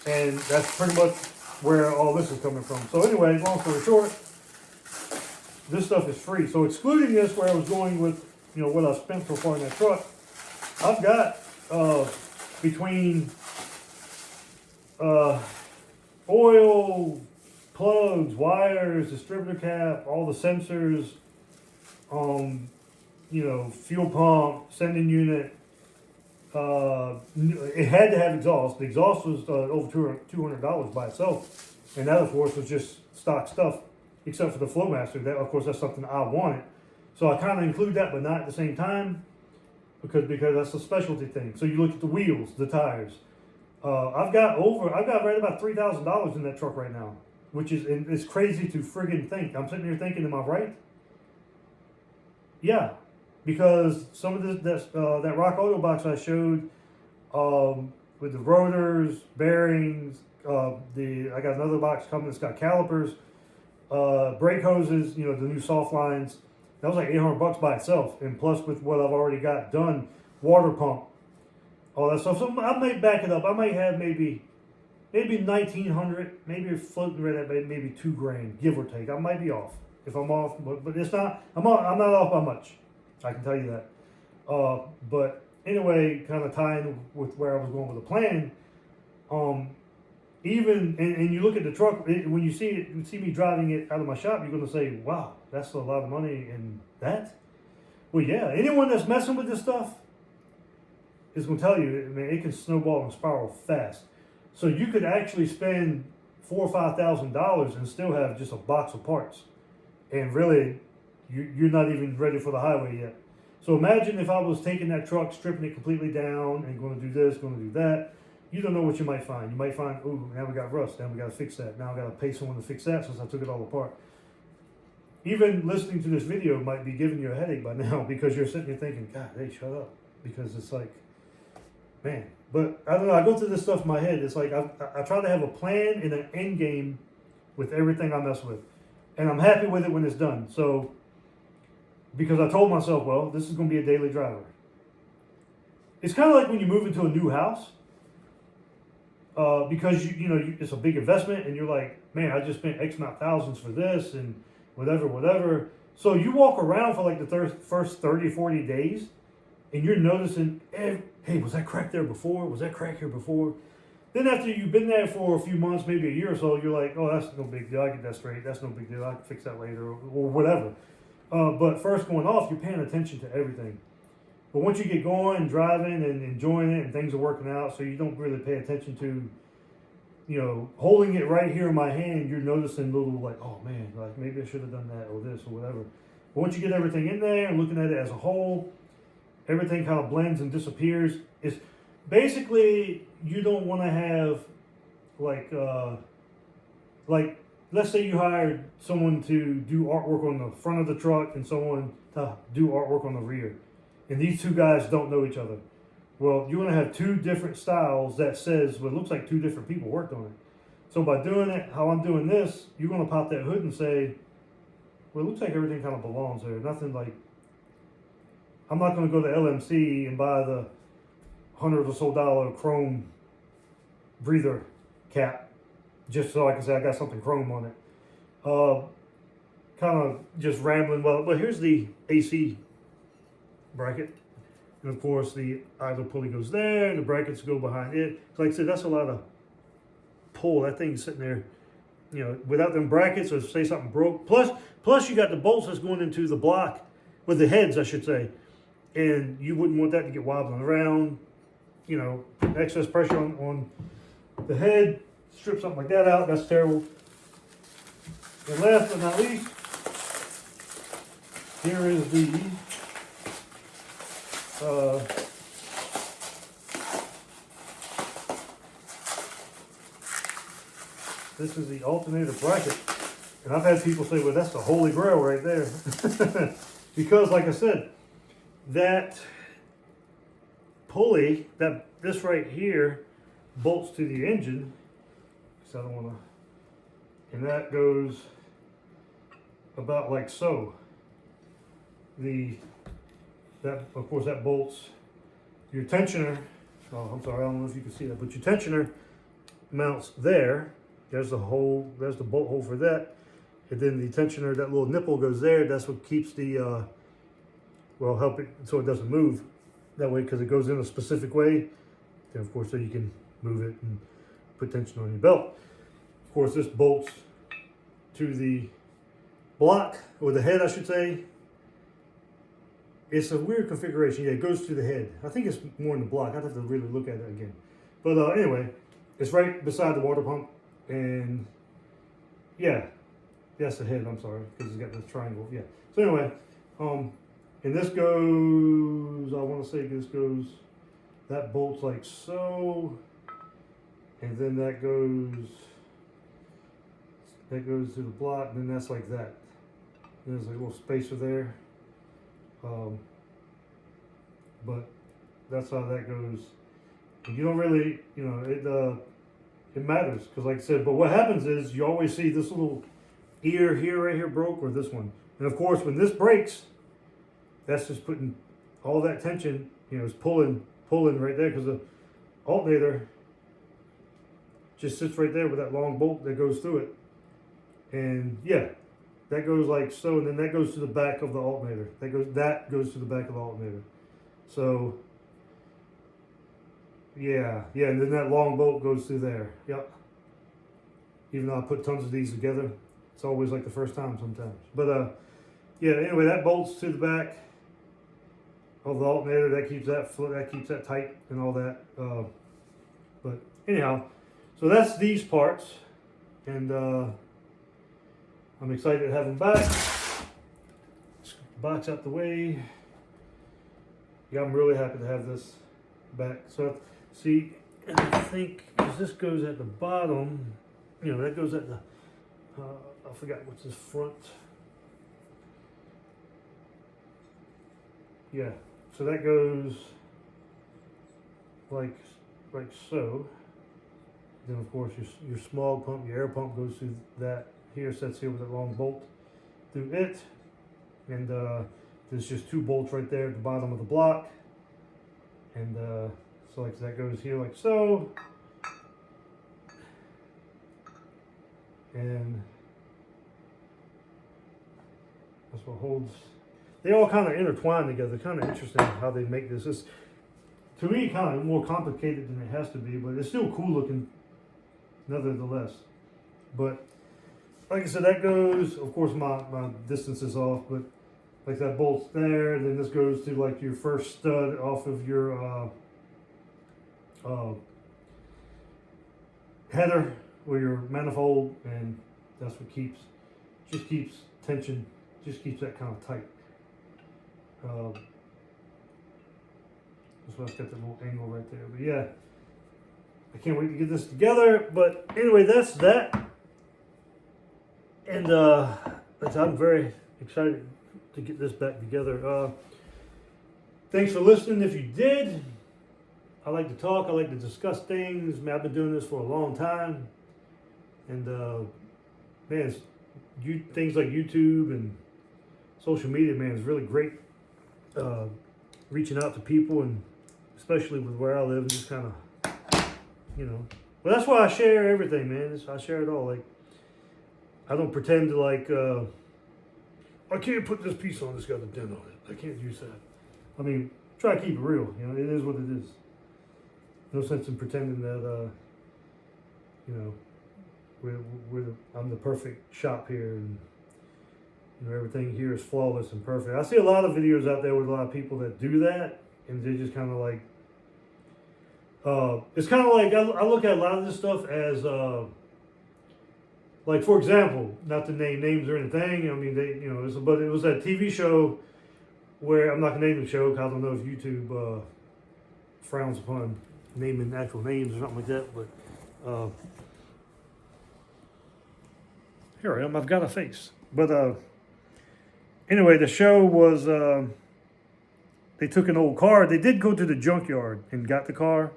And that's pretty much where all this is coming from. So anyway, long story short, this stuff is free. So excluding this, where I was going with, you know, what I spent so far in that truck, I've got between oil, plugs, wires, distributor cap, all the sensors, you know, fuel pump, sending unit. It had to have exhaust. The exhaust was over $200 by itself, and that of course was just stock stuff, except for the Flowmaster. That of course that's something I wanted, so I kind of include that, but not at the same time, because that's a specialty thing. So you look at the wheels, the tires. I've got right about $3,000 in that truck right now, which is, it's crazy to friggin' think. I'm sitting here thinking, am I right? Yeah, because some of that Rock Auto box I showed, with the rotors, bearings, I got another box coming that's got calipers, brake hoses, you know, the new soft lines. That was like $800 by itself, and plus with what I've already got done, water pump, all that stuff. So I might back it up. I might have maybe 1,900, maybe floating right at maybe $2,000, give or take. I might be off. If I'm off, but it's not. I'm not off by much. I can tell you that. But anyway, kind of tying with where I was going with the plan. Even and you look at the truck, when you see me driving it out of my shop, you're going to say, "Wow, that's a lot of money in that." Well, yeah. Anyone that's messing with this stuff is going to tell you, man, it can snowball and spiral fast. So you could actually spend $4,000 or $5,000 and still have just a box of parts, and really, you're not even ready for the highway yet. So imagine if I was taking that truck, stripping it completely down, and going to do this, going to do that. You don't know what you might find. You might find, ooh, now we got rust. Now we got to fix that. Now I got to pay someone to fix that since I took it all apart. Even listening to this video might be giving you a headache by now, because you're sitting there thinking, God, hey, shut up. Because it's like, man. But I don't know. I go through this stuff in my head. It's like I try to have a plan and an end game with everything I mess with. And I'm happy with it when it's done. So, because I told myself, well, this is going to be a daily driver. It's kind of like when you move into a new house. Because you know it's a big investment, and you're like, man, I just spent X amount of thousands for this and whatever. So you walk around for like the first 30, 40 days, and you're noticing, hey, was that crack there before? Was that crack here before? Then after you've been there for a few months, maybe a year or so, you're like, oh, that's no big deal. I get that straight. That's no big deal. I can fix that later or whatever. But first going off, you're paying attention to everything. But once you get going and driving and enjoying it and things are working out, so you don't really pay attention to, you know, holding it right here in my hand, you're noticing little like, oh man, like maybe I should have done that or this or whatever. But once you get everything in there and looking at it as a whole, everything kind of blends and disappears. It's basically, you don't want to have like let's say you hired someone to do artwork on the front of the truck and someone to do artwork on the rear. And these two guys don't know each other. Well, you're going to have two different styles that says, well, it looks like two different people worked on it. So by doing it, how I'm doing this, you're going to pop that hood and say, well, it looks like everything kind of belongs there. Nothing like, I'm not going to go to LMC and buy the $100 or so chrome breather cap just so I can say I got something chrome on it. Kind of just rambling. Well, here's the AC bracket, and of course the idler pulley goes there and the brackets go behind it. So like I said, that's a lot of pull. That thing's sitting there, you know, without them brackets, or say something broke, plus you got the bolts that's going into the block with the heads, I should say, and you wouldn't want that to get wobbling around, you know, excess pressure on the head, strip something like that out. That's terrible. And last but not least, here is the this is the alternator bracket, and I've had people say, well, that's the holy grail right there. Because like I said, that pulley, this right here bolts to the engine, so I don't want to, and that goes about like so. That, of course, that bolts your tensioner. Oh, I'm sorry, I don't know if you can see that, but your tensioner mounts there, There's the hole. There's the bolt hole for that. And then the tensioner, that little nipple goes there. That's what keeps the, well, help it so it doesn't move. That way, because it goes in a specific way. And of course, so you can move it and put tension on your belt. Of course, this bolts to the block, or the head, I should say. It's a weird configuration. Yeah, it goes to the head. I think it's more in the block. I'd have to really look at it again. But anyway, it's right beside the water pump. And yeah, that's the head, I'm sorry, because it's got this triangle. Yeah. So anyway, and this goes, I want to say this goes, that bolts like so. And then that goes to the block, and then that's like that. There's a little spacer there. But that's how that goes. And you don't really, you know, it matters, because like I said, but what happens is you always see this little ear here, right here broke, or this one. And of course, when this breaks, that's just putting all that tension, you know, is pulling right there, because the alternator just sits right there with that long bolt that goes through it. And yeah, that goes like so, and then that goes to the back of the alternator. That goes to the back of the alternator. So yeah, and then that long bolt goes through there. Yep. Even though I put tons of these together, it's always like the first time sometimes. But yeah, anyway, that bolts to the back of the alternator. That keeps that tight and all that. But anyhow, so that's these parts, and I'm excited to have them back. Box out the way. Yeah, I'm really happy to have this back. So see, and I think as this goes at the bottom, you know, that goes at the, I forgot what's this front. Yeah, so that goes like so. Then of course your small pump, your air pump goes through that here, sets here with a long bolt through it. And there's just two bolts right there at the bottom of the block. And so like that goes here like so. And that's what holds. They all kind of intertwine together. Kind of interesting how they make this. It's, to me, kind of more complicated than it has to be, but it's still cool looking nevertheless. But like I said, that goes, of course my distance is off, but like that bolt's there, and then this goes to like your first stud off of your header or your manifold, and that's what keeps tension, just keeps that kind of tight. That's why it's got that little angle right there. But yeah, I can't wait to get this together. But anyway, that's that. And I'm very excited to get this back together. Thanks for listening. If you did, I like to talk. I like to discuss things. Man, I've been doing this for a long time. And man, things like YouTube and social media, man, is really great. Reaching out to people, and especially with where I live, and just kind of, you know. Well, that's why I share everything, man. I share it all. Like, I don't pretend to like, I can't put this piece on, it's got a dent on it. I can't use that. I mean, try to keep it real. You know, it is what it is. No sense in pretending that, you know, I'm the perfect shop here, and you know, everything here is flawless and perfect. I see a lot of videos out there with a lot of people that do that, and they just kind of like, it's kind of like, I look at a lot of this stuff as, like, for example, not to name names or anything, I mean, you know, but it was that TV show where, I'm not going to name the show because I don't know if YouTube frowns upon naming actual names or something like that, but here I am, I've got a face. But anyway, the show was, they took an old car. They did go to the junkyard and got the car.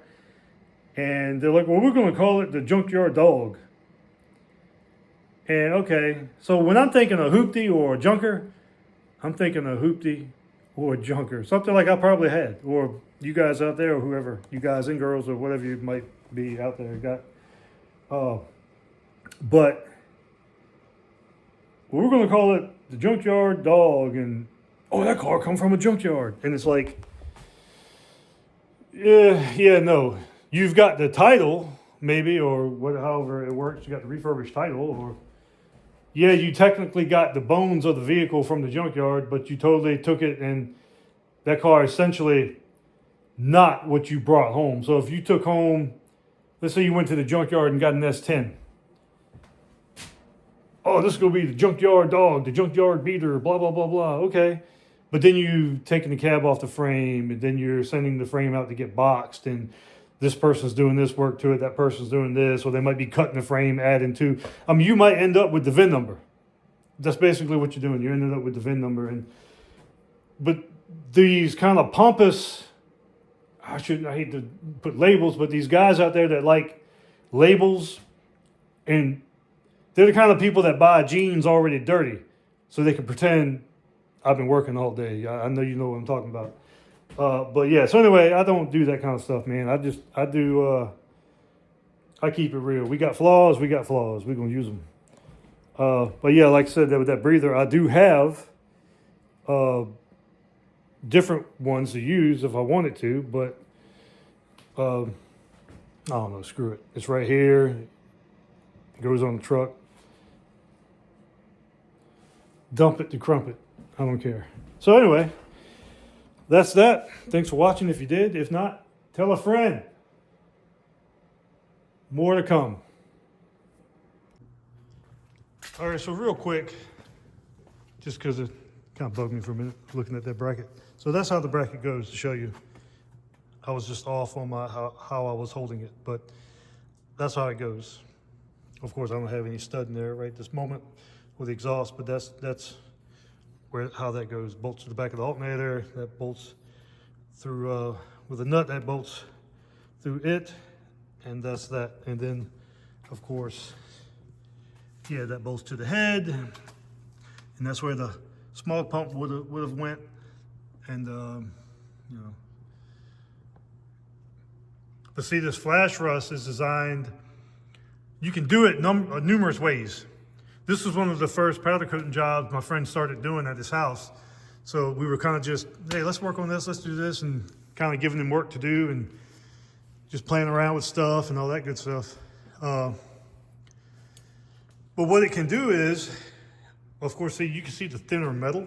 And they're like, well, we're going to call it the Junkyard Dog. And okay, so when I'm thinking a hoopty or a junker, I'm thinking a hoopty or a junker. Something like I probably had. Or you guys out there, or whoever, you guys and girls or whatever you might be out there got. But we're going to call it the junkyard dog, and oh, that car come from a junkyard, and it's like, yeah, no, you've got the title maybe, or what, however it works. You got the refurbished title, or yeah, you technically got the bones of the vehicle from the junkyard, but you totally took it, and that car essentially not what you brought home. So if you took home, let's say you went to the junkyard and got an S10. Oh, this is going to be the junkyard dog, the junkyard beater, blah, blah, blah, blah. Okay. But then you taking the cab off the frame, and then you're sending the frame out to get boxed, and this person's doing this work to it, that person's doing this, or they might be cutting the frame, adding to. I mean, you might end up with the VIN number. That's basically what you're doing. You're ending up with the VIN number. But these kind of pompous, I hate to put labels, but these guys out there that like labels, and they're the kind of people that buy jeans already dirty so they can pretend I've been working all day. I know you know what I'm talking about. But yeah, so anyway, I don't do that kind of stuff, man. I keep it real. We got flaws. We're going to use them. But yeah, like I said, with that breather, I do have different ones to use if I wanted to, but I don't know, screw it. It's right here. It goes on the truck. Dump it to crump it. I don't care. So anyway, that's that. Thanks for watching if you did. If not, tell a friend. More to come. All right, so real quick, just because it kind of bugged me for a minute looking at that bracket. So that's how the bracket goes, to show you. I was just off on my how I was holding it, but that's how it goes. Of course, I don't have any stud in there right this moment with the exhaust, but that's how that goes. Bolts to the back of the alternator, that bolts through with a nut that bolts through it, and that's that. And then, of course, yeah, that bolts to the head, and that's where the smog pump would have went. And you know, but see, this flash rust is designed. You can do it numerous ways. This was one of the first powder coating jobs my friend started doing at his house. So we were kind of just, hey, let's work on this, let's do this, and kind of giving him work to do and just playing around with stuff and all that good stuff. But what it can do is, of course, see, you can see the thinner metal.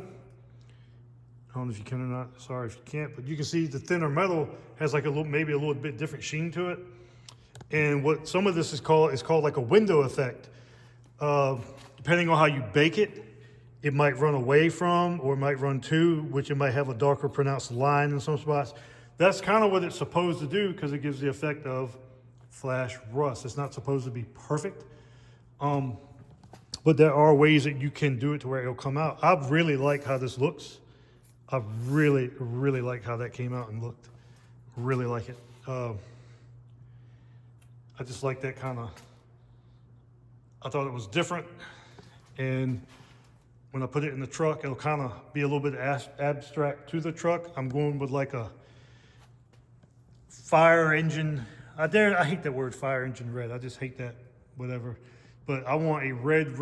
I don't know if you can or not, sorry if you can't, but you can see the thinner metal has like maybe a little bit different sheen to it. And what some of this is called like a window effect. Depending on how you bake it, it might run away from, or it might run to, which it might have a darker pronounced line in some spots. That's kind of what it's supposed to do, because it gives the effect of flash rust. It's not supposed to be perfect, but there are ways that you can do it to where it'll come out. I really like how this looks. I really, really like how that came out and looked. Really like it. I just like that kind of, I thought it was different. And when I put it in the truck, it'll kind of be a little bit abstract to the truck. I'm going with like a fire engine. I hate that word, fire engine red. I just hate that, whatever. But I want a red.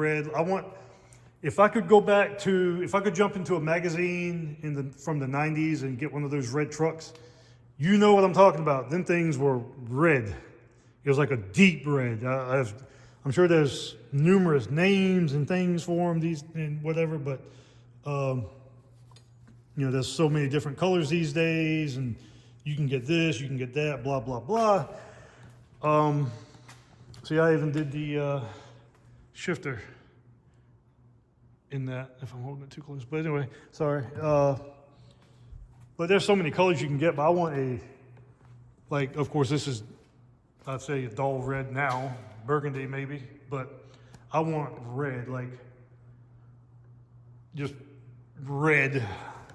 If I could jump into a magazine from the 90s and get one of those red trucks, you know what I'm talking about. Them things were red. It was like a deep red. I'm sure there's numerous names and things for them, and whatever, but you know, there's so many different colors these days, and you can get this, you can get that, blah, blah, blah. See, I even did the shifter in that, if I'm holding it too close. But anyway, sorry. But there's so many colors you can get, but I want like, of course, this is, I'd say a dull red now, burgundy maybe, but I want red, like just red,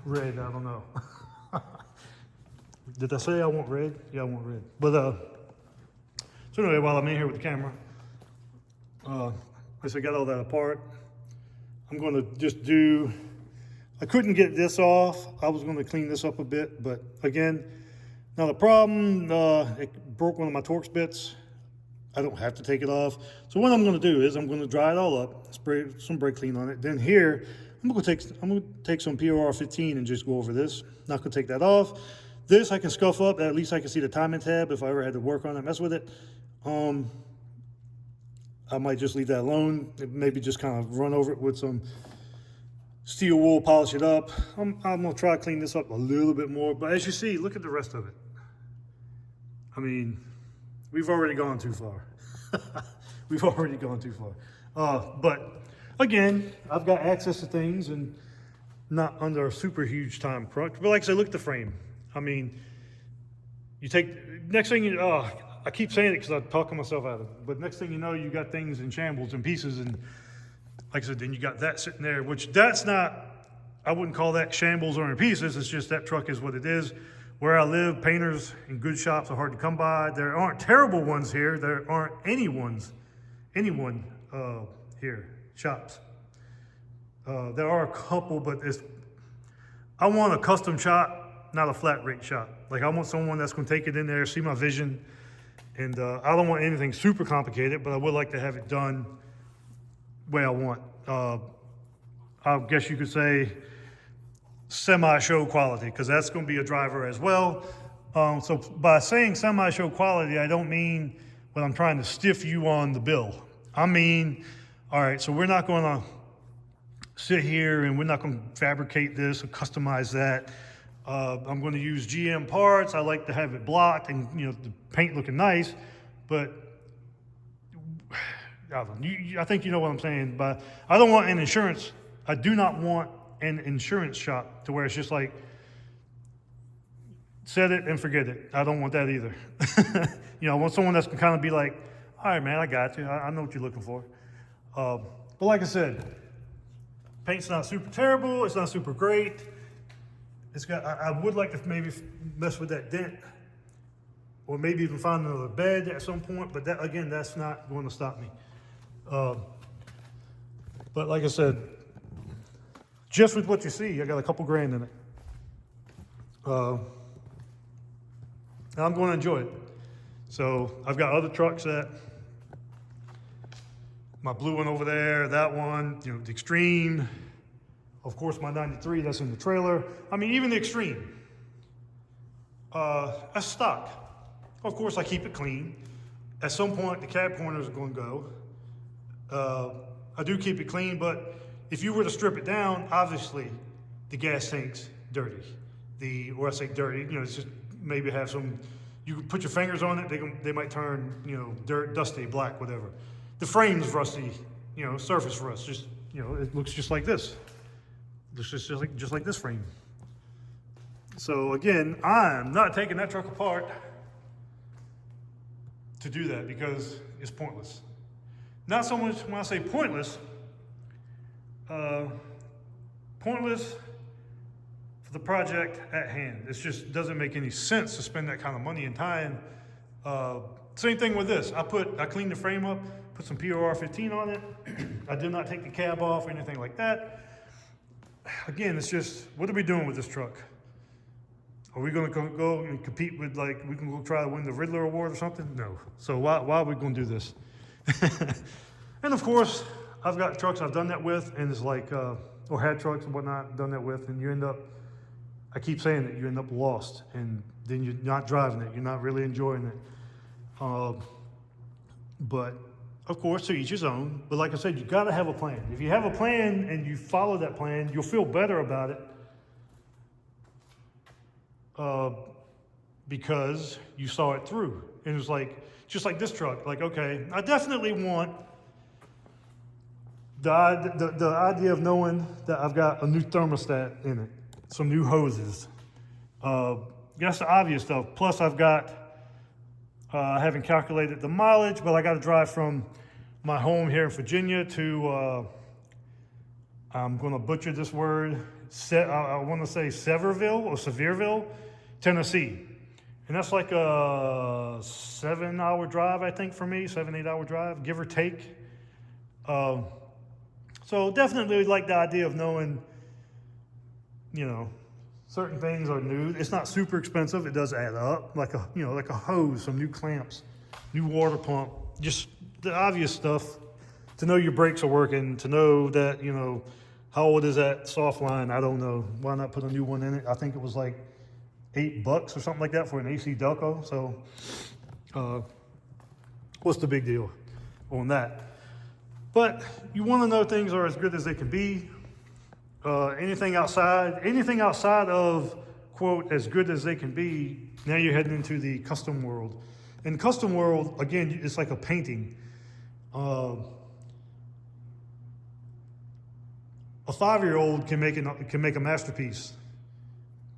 I don't know. Did I say I want red? Yeah, I want red. But so anyway, while I'm in here with the camera, I got all that apart. I'm going to just I couldn't get this off. I was going to clean this up a bit, but again, not a problem. It broke one of my Torx bits. I don't have to take it off. So what I'm going to do is I'm going to dry it all up, spray some brake clean on it. Then here, I'm going to take some POR 15 and just go over this. Not going to take that off. This I can scuff up. At least I can see the timing tab if I ever had to work on it, mess with it. I might just leave that alone. Maybe just kind of run over it with some steel wool, polish it up. I'm going to try to clean this up a little bit more. But as you see, look at the rest of it. I mean, we've already gone too far. We've already gone too far. But again, I've got access to things and not under a super huge time crunch. But like I said, look at the frame. I mean, you take, next thing you know, I keep saying it because I'm talking myself out of it. But next thing you know, you got things in shambles and pieces. And like I said, then you got that sitting there, which that's not, I wouldn't call that shambles or in pieces. It's just that truck is what it is. Where I live, painters and good shops are hard to come by. There aren't terrible ones here. There aren't anyone here, shops. There are a couple, but I want a custom shop, not a flat rate shop. Like I want someone that's gonna take it in there, see my vision. And I don't want anything super complicated, but I would like to have it done the way I want. I guess you could say semi-show quality, because that's going to be a driver as well. So by saying semi-show quality, I don't mean when I'm trying to stiff you on the bill. I mean, all right, so we're not going to sit here and we're not going to fabricate this or customize that. I'm going to use GM parts. I like to have it blocked and the paint looking nice, but I think you know what I'm saying. But I don't want an insurance. I do not want an insurance shop to where it's just like set it and forget it. I don't want that either. I want someone that's can kind of be like, all right, man, I got you. I know what you're looking for. But like I said, paint's not super terrible. It's not super great. It's got. I would like to maybe mess with that dent, or maybe even find another bed at some point. But that again, that's not going to stop me. But like I said, just with what you see, I got a couple grand in it. And I'm going to enjoy it. So I've got other trucks that, my blue one over there, that one, the Extreme. Of course, my 93, that's in the trailer. I mean, even the Extreme. That's stock. Of course, I keep it clean. At some point, the cab pointers are going to go. I do keep it clean, but if you were to strip it down, obviously, the gas tank's dirty. Or I say dirty, it's just maybe have some, you can put your fingers on it, they might turn, dirt, dusty, black, whatever. The frame's rusty, surface rust, just, it looks just like this. Looks just like this frame. So again, I'm not taking that truck apart to do that because it's pointless. Not so much when I say pointless, pointless for the project at hand. It just doesn't make any sense to spend that kind of money and time. Same thing with this. I cleaned the frame up, put some POR 15 on it. I did not take the cab off or anything like that. Again, it's just, what are we doing with this truck? Are we going to go and compete with, we can go try to win the Riddler Award or something? No. So why are we going to do this? And of course, I've got trucks I've done that with, and it's like, or had trucks and whatnot, done that with, and you end up, I keep saying it, you end up lost, and then you're not driving it, you're not really enjoying it. But of course, to each his own. But like I said, you got to have a plan. If you have a plan and you follow that plan, you'll feel better about it because you saw it through. And it was like, just like this truck, like, okay, I definitely want the idea of knowing that I've got a new thermostat in it, some new hoses. That's the obvious stuff. Plus I've got, I haven't calculated the mileage, but I got to drive from my home here in Virginia to, I'm going to butcher this word, I want to say Sevierville, Tennessee. And that's like a 7-hour drive, I think, for me, 7-8 hour drive, give or take. So definitely like the idea of knowing, certain things are new. It's not super expensive. It does add up, like a hose, some new clamps, new water pump, just the obvious stuff, to know your brakes are working, to know that, you know, how old is that soft line? I don't know. Why not put a new one in it? I think it was like $8 or something like that for an AC Delco. So what's the big deal on that? But you want to know things are as good as they can be. Anything outside of, quote, as good as they can be, now you're heading into the custom world. In custom world, again, it's like a painting. A 5-year-old can make a masterpiece,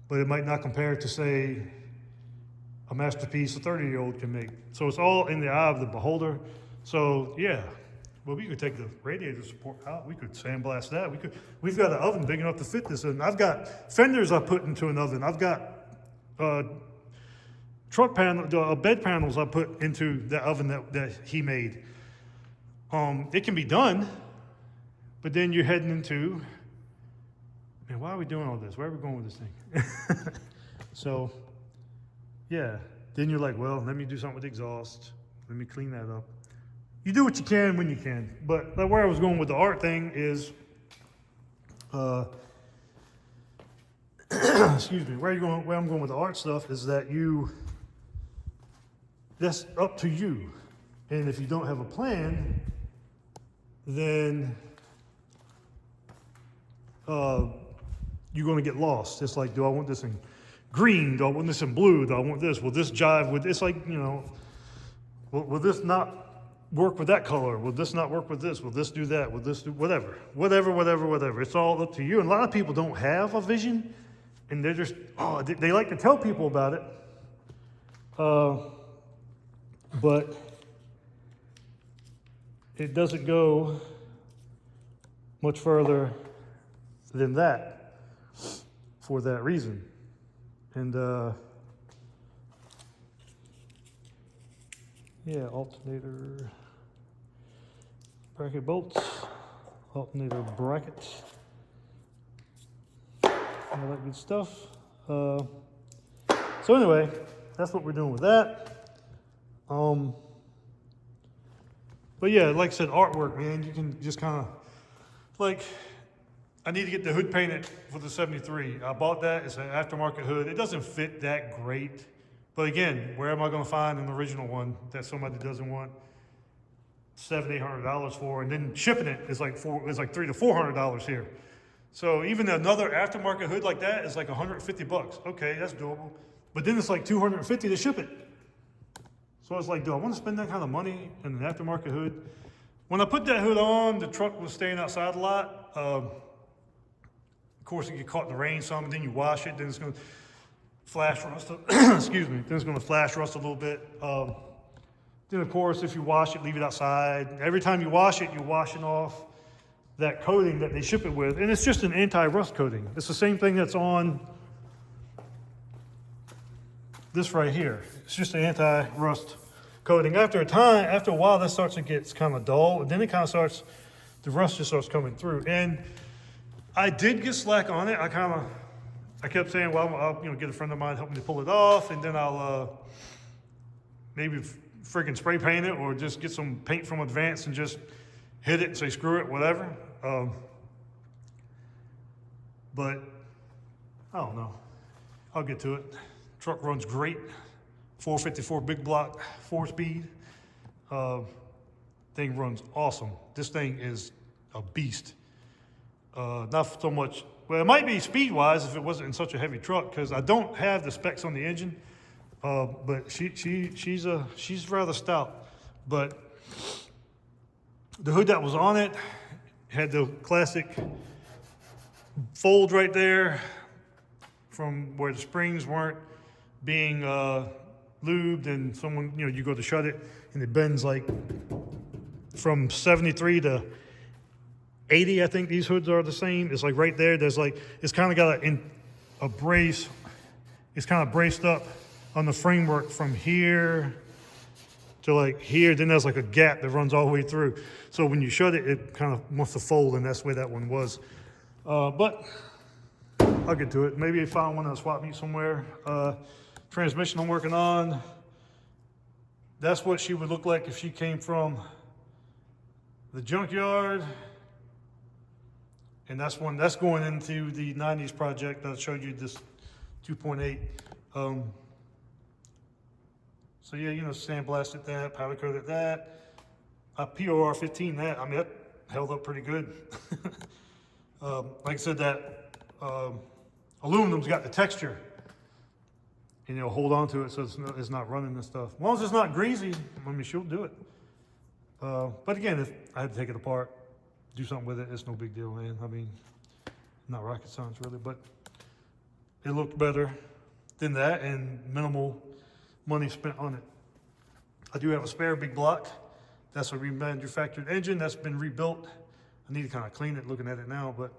but it might not compare to, say, a masterpiece a 30-year-old can make. So it's all in the eye of the beholder. So yeah, well, we could take the radiator support out. We could sandblast that. We've got an oven big enough to fit this in. I've got fenders I put into an oven. I've got bed panels I put into the oven that he made. It can be done, but then you're heading into, man, why are we doing all this? Where are we going with this thing? So, yeah, then you're like, well, let me do something with the exhaust. Let me clean that up. You do what you can when you can. But where I was going with the art thing is, excuse me, where I'm going with the art stuff is that that's up to you. And if you don't have a plan, then you're going to get lost. It's like, do I want this in green? Do I want this in blue? Do I want this? Will this jive with, it's like, you know, will this not work with that color? Will this not work with this? Will this do that? Will this do whatever? Whatever. It's all up to you. And a lot of people don't have a vision, and they're just, they like to tell people about it. But it doesn't go much further than that for that reason. And yeah, alternator bracket bolts, alternator brackets, all that good stuff. So anyway, that's what we're doing with that. But yeah, like I said, artwork, man, you can just kind of, like, I need to get the hood painted for the 73. I bought that. It's an aftermarket hood. It doesn't fit that great. But again, where am I going to find an original one that somebody doesn't want $700, $800 for? And then shipping it is like $300 to $400 here. So even another aftermarket hood like that is like $150. Okay, that's doable. But then it's like $250 to ship it. So it's like, do I want to spend that kind of money in an aftermarket hood? When I put that hood on, the truck was staying outside a lot. Of course, it get caught in the rain some, and then you wash it, then it's going to flash rust. Excuse me. Then it's going to flash rust a little bit. Then, of course, if you wash it, leave it outside. Every time you wash it, you're washing off that coating that they ship it with, and it's just an anti-rust coating. It's the same thing that's on this right here. It's just an anti-rust coating. After a while, that starts to get kind of dull, and then it kind of starts, the rust just starts coming through. And I did get slack on it. I kept saying, well, I'll get a friend of mine help me to pull it off, and then I'll maybe freaking spray paint it, or just get some paint from Advance and just hit it and say screw it, whatever. But I don't know. I'll get to it. Truck runs great. 454 big block, 4-speed. Thing runs awesome. This thing is a beast. Not so much, well, it might be speed-wise if it wasn't in such a heavy truck, because I don't have the specs on the engine. But she's rather stout. But the hood that was on it had the classic fold right there from where the springs weren't being lubed, and someone, you go to shut it, and it bends like from 73 to 80. I think these hoods are the same. It's like right there. There's like, it's kind of got a brace. It's kind of braced up on the framework from here to like here. Then there's like a gap that runs all the way through. So when you shut it, it kind of wants to fold, and that's where that one was. But I'll get to it. Maybe I found one at a swap meet somewhere. Transmission I'm working on. That's what she would look like if she came from the junkyard. And that's going into the 90s project that I showed you, this 2.8. So yeah, you know, sandblasted that, powder coated that. I POR 15 that. I mean, that held up pretty good. Like I said, that aluminum's got the texture, and you'll hold on to it so it's not running and stuff. As long as it's not greasy, I mean, she'll do it. But again, if I had to take it apart, do something with it, it's no big deal, man. I mean, not rocket science really, but it looked better than that, and minimal money spent on it. I do have a spare big block. That's a remanufactured engine that's been rebuilt. I need to kind of clean it looking at it now, but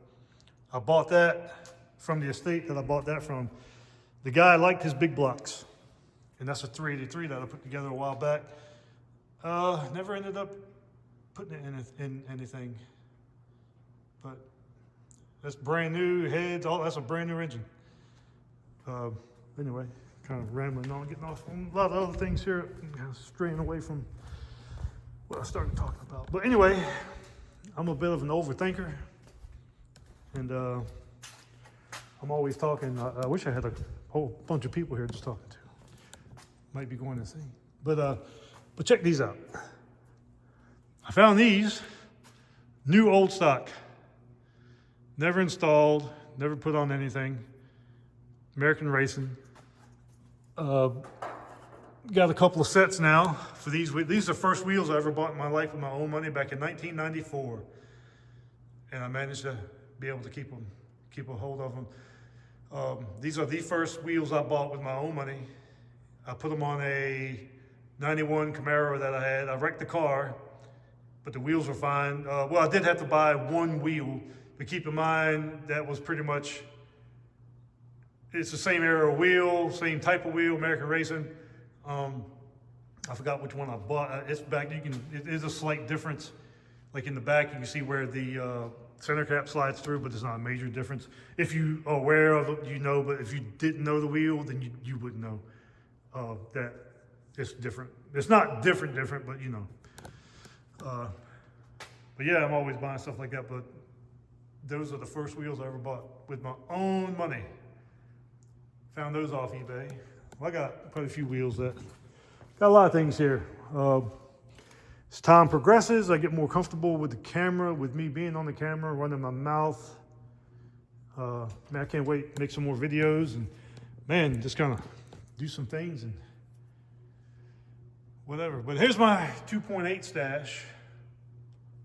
I bought that from the estate that I bought that from. The guy liked his big blocks, and that's a 383 that I put together a while back. Never ended up putting it in anything, but that's brand new heads. That's a brand new engine. Anyway, kind of rambling on, getting off on a lot of other things here, kind of straying away from what I started talking about. But anyway, I'm a bit of an overthinker, and I'm always talking. I wish I had a whole bunch of people here just talking to. Might be going insane. But check these out. I found these, new old stock. Never installed, never put on anything. American Racing. Got a couple of sets now for these. These are the first wheels I ever bought in my life with my own money back in 1994. And I managed to be able to keep a hold of them. These are the first wheels I bought with my own money. I put them on a 91 Camaro that I had. I wrecked the car, but the wheels were fine. Well, I did have to buy one wheel, but keep in mind that was pretty much, it's the same era wheel, same type of wheel, American Racing. I forgot which one I bought. It's back. It is a slight difference. Like in the back, you can see where the center cap slides through, but there's not a major difference. If you are aware of it, you know. But if you didn't know the wheel, then you wouldn't know that it's different. It's not different, but you know. But yeah, I'm always buying stuff like that. But those are the first wheels I ever bought with my own money. Found those off eBay. Well, I got quite a few wheels that got a lot of things here. As time progresses, I get more comfortable with the camera, with me being on the camera, running my mouth. Man, I can't wait to make some more videos and, man, just kind of do some things and whatever. But here's my 2.8 stash,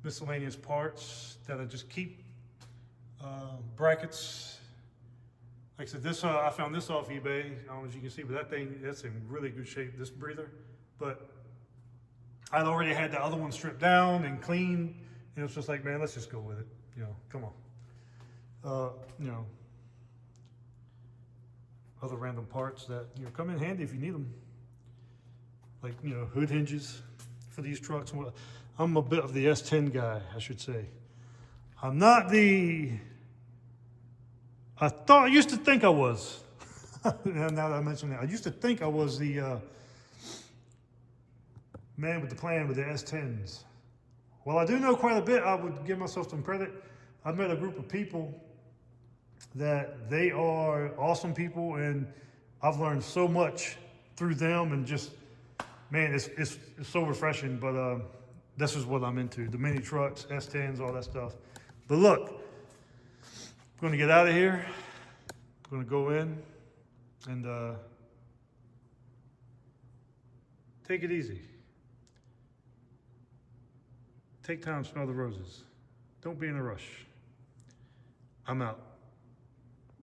miscellaneous parts that I just keep, brackets. Like I said, this I found this off eBay. I don't know if you can see, but that thing, that's in really good shape, this breather. But I'd already had the other one stripped down and cleaned, and it's just like, man, let's just go with it. You know, come on. You know, other random parts that, you know, come in handy if you need them. Like, you know, hood hinges for these trucks. I'm a bit of the S10 guy, I should say. I'm not the, I used to think I was. Now that I mention that, I used to think I was the man with the plan with the S10s. Well, I do know quite a bit. I would give myself some credit. I met a group of people that they are awesome people, and I've learned so much through them, and just, man, it's so refreshing. But this is what I'm into: the mini trucks, S10s, all that stuff. But look, I'm going to get out of here. I'm going to go in and take it easy. Take time to smell the roses. Don't be in a rush. I'm out.